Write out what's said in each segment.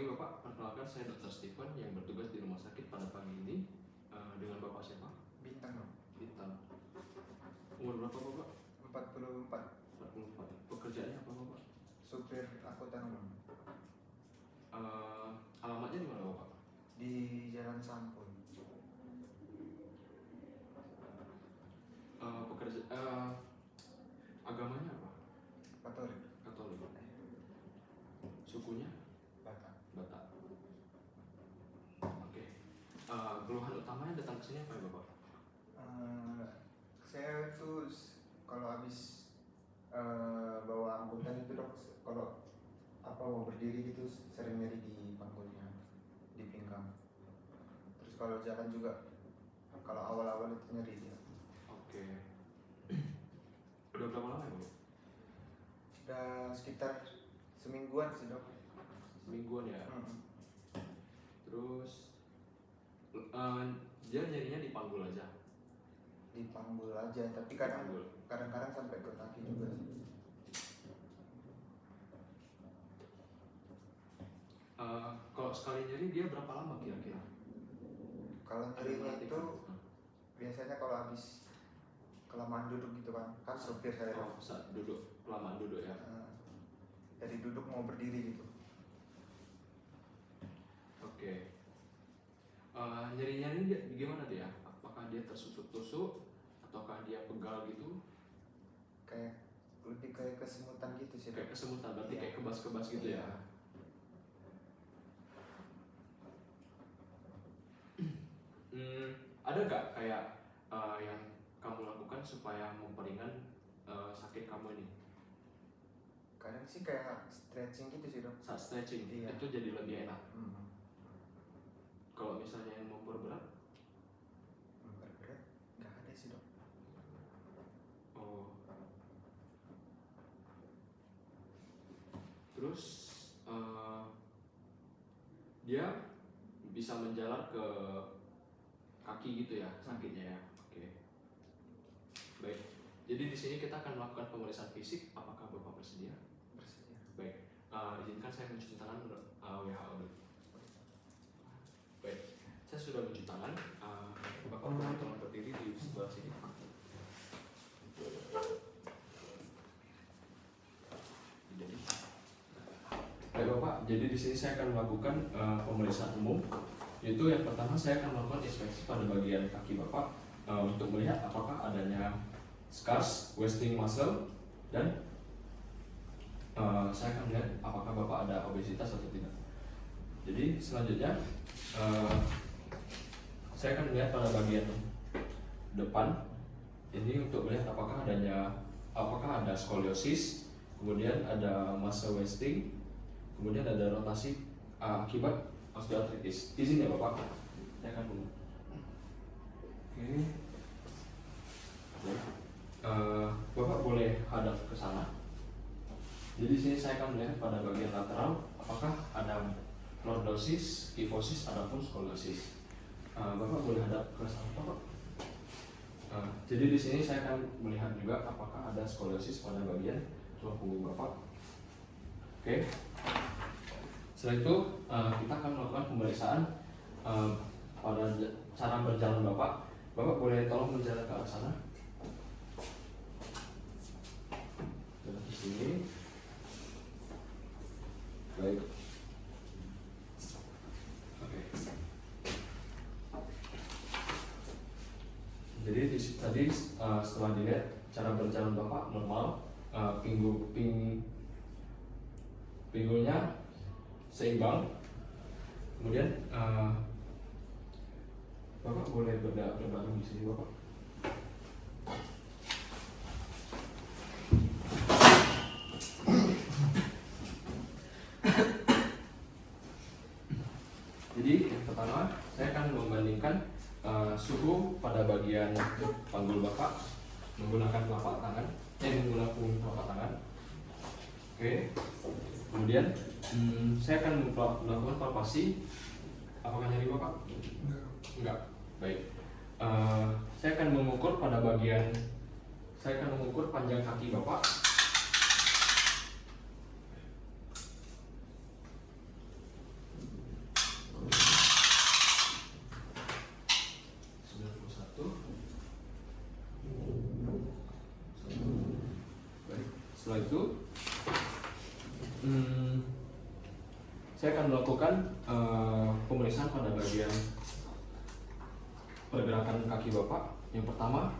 pagi Bapak, perkenalkan saya Dr. Steven yang bertugas di rumah sakit pada pagi ini. Dengan Bapak siapa? Bintang. Bintang. Umur berapa Bapak? 44. 44. Pekerjaannya apa Bapak? Supir angkutan umum. Alamatnya di mana Bapak? Di Jalan Sampun. Agamanya apa? Katolik. Katolik. Sukunya? Batak. Batak. Oke. Keluhan utamanya datang ke sini apa ya Bapak? Saya tuh kalau habis bawa angkutan itu dok, kalau mau berdiri gitu sering nyeri di panggulnya, di pinggang. Terus kalau jalan juga, kalau awal-awal itu nyeri dia. Oke. Udah berapa lama ya Bapak? Udah sekitar semingguan sih dok. Semingguan ya. Terus dia nyerinya di panggul aja. Di panggul aja, tapi kadang-kadang sampai ke kaki juga sih. Kalau sekali nyeri dia berapa lama kira-kira? Kalau nyerinya itu biasanya kalau habis kelamaan duduk gitu kan supir saya. Saat duduk, kelamaan duduk ya. Dari duduk mau berdiri gitu. Oke. Nyerinya ini gimana dia? Apakah dia tertusuk-tusuk ataukah dia pegal gitu? Lebih kayak kesemutan gitu sih. Kayak kesemutan, berarti kayak kebas-kebas gitu ya. Ada nggak kayak yang kamu lakukan supaya memperingan sakit kamu ini? Kadang sih kayak stretching gitu sih dok. Saat stretching itu jadi lebih enak. Kalau misalnya yang memperberat? Memperberat nggak ada sih dok. Oh. Terus dia bisa menjalar ke kaki gitu ya sakitnya ya. Oke. Baik. Jadi di sini kita akan melakukan pemeriksaan fisik. Apakah Bapak bersedia? Bersedia. Baik. Izinkan saya mencuci tangan WHO dulu. Baik. Saya sudah mencuci tangan. Bapak boleh tolong berdiri di sebelah sini. Baik Bapak. Jadi di sini saya akan melakukan pemeriksaan umum. Yaitu yang pertama saya akan melakukan inspeksi pada bagian kaki Bapak untuk melihat apakah adanya scars, wasting muscle, dan saya akan melihat apakah Bapak ada obesitas atau tidak. Jadi selanjutnya saya akan melihat pada bagian depan ini untuk melihat apakah ada skoliosis, kemudian ada muscle wasting, kemudian ada rotasi akibat osteoartritis. Izin ya Bapak, saya akan dulu. Oke. Bapak boleh hadap ke sana. Jadi di sini saya akan melihat pada bagian lateral apakah ada lordosis, kyphosis, ataupun skoliosis. Bapak boleh hadap ke sana Bapak. Jadi di sini saya akan melihat juga apakah ada skoliosis pada bagian tulang punggung Bapak. Oke. Setelah itu kita akan melakukan pemeriksaan pada cara berjalan Bapak. Bapak boleh tolong berjalan ke arah sana. Jalan ke sini. Baik. Oke. Jadi tadi setelah dilihat cara berjalan Bapak normal, pinggulnya seimbang. Kemudian Bapak boleh berbaring di sini Bapak. Jadi yang pertama saya akan membandingkan suhu pada bagian panggul Bapak menggunakan telapak tangan, menggunakan telapak tangan. Oke. Kemudian saya akan melakukan palpasi. Apakah nyeri Bapak? Enggak. Baik. Saya akan mengukur panjang kaki Bapak. Setelah itu saya akan melakukan pemeriksaan pada bagian pergerakan kaki Bapak. Yang pertama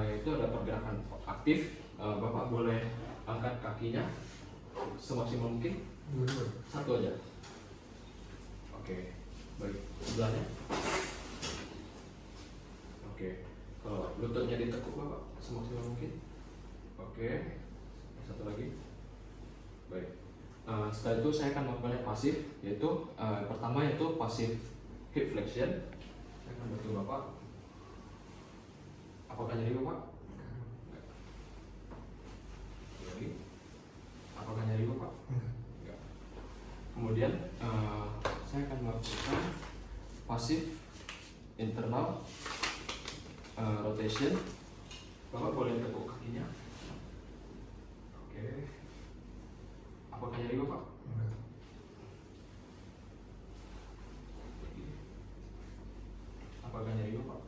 yaitu ada pergerakan aktif. Bapak boleh angkat kakinya semaksimal mungkin. Satu aja. Oke, baik. Sebelahnya. Oke, kalau lututnya ditekuk Bapak semaksimal mungkin. Oke, satu lagi. Baik. Setelah itu saya akan melakukan yang pasif, yaitu pertama yaitu pasif hip flexion. Saya akan bantu Bapak. Apakah nyeri Bapak? Enggak. Lagi. Apakah nyeri Bapak? Enggak. Kemudian saya akan melakukan pasif internal rotation. Bapak boleh tekuk kakinya. Oke. Apakah nyeri Bapak? Apakah nyeri Bapak?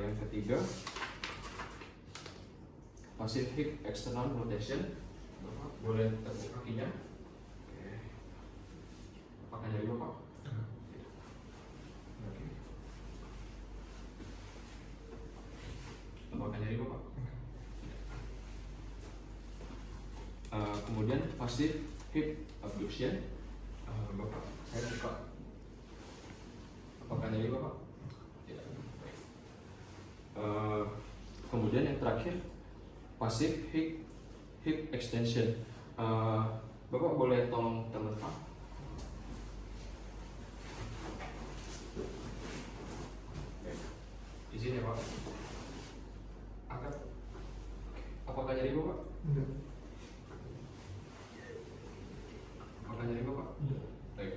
Yang ketiga, pasif hip external rotation. Bapak boleh tekuk kakinya. Oke. Apakah nyeri Bapak? Oke. Apakah nyeri Bapak? Kemudian pasif hip abduction. Bapak, saya buka. Apakah nyeri Bapak? Tidak. Kemudian yang terakhir pasif hip extension. Bapak boleh tolong terletak. Izin ya Pak. Angkat. Apakah nyeri Bapak? Enggak. Apakah nyeri Bapak? Baik.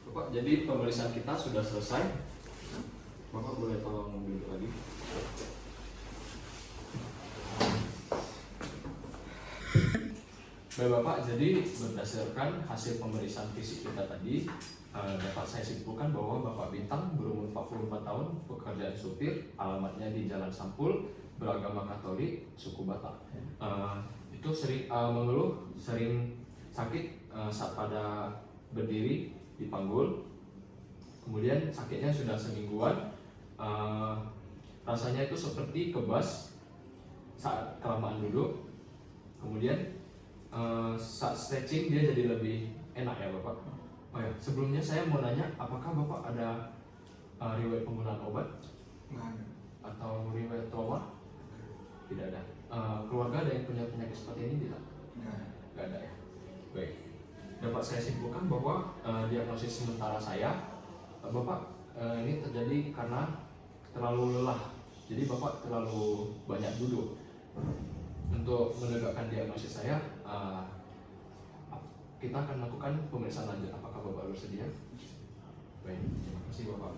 Bapak, jadi pemeriksaan kita sudah selesai. Bapak boleh tolong duduk lagi. Baik Bapak, jadi berdasarkan hasil pemeriksaan fisik kita tadi, dapat saya simpulkan bahwa Bapak Bintang berumur 44 tahun, pekerjaan supir, alamatnya di Jalan Sampul, beragama Katolik, suku Batak. Itu sering mengeluh, sering sakit saat pada berdiri di panggul. Kemudian sakitnya sudah semingguan. Rasanya itu seperti kebas saat kelamaan duduk. Kemudian saat stretching dia jadi lebih enak ya Bapak. Oh ya, sebelumnya saya mau nanya, apakah Bapak ada riwayat penggunaan obat? Nggak ada. Atau riwayat trauma? Tidak ada. Keluarga ada yang punya penyakit seperti ini tidak? Nggak ada. Nggak ada ya. Baik. Dapat saya simpulkan bahwa diagnosis sementara saya, Bapak ini terjadi karena terlalu lelah. Jadi Bapak terlalu banyak duduk. Untuk menegakkan diagnosis saya, kita akan lakukan pemeriksaan lanjut. Apakah Bapak bersedia? Baik, terima kasih Bapak.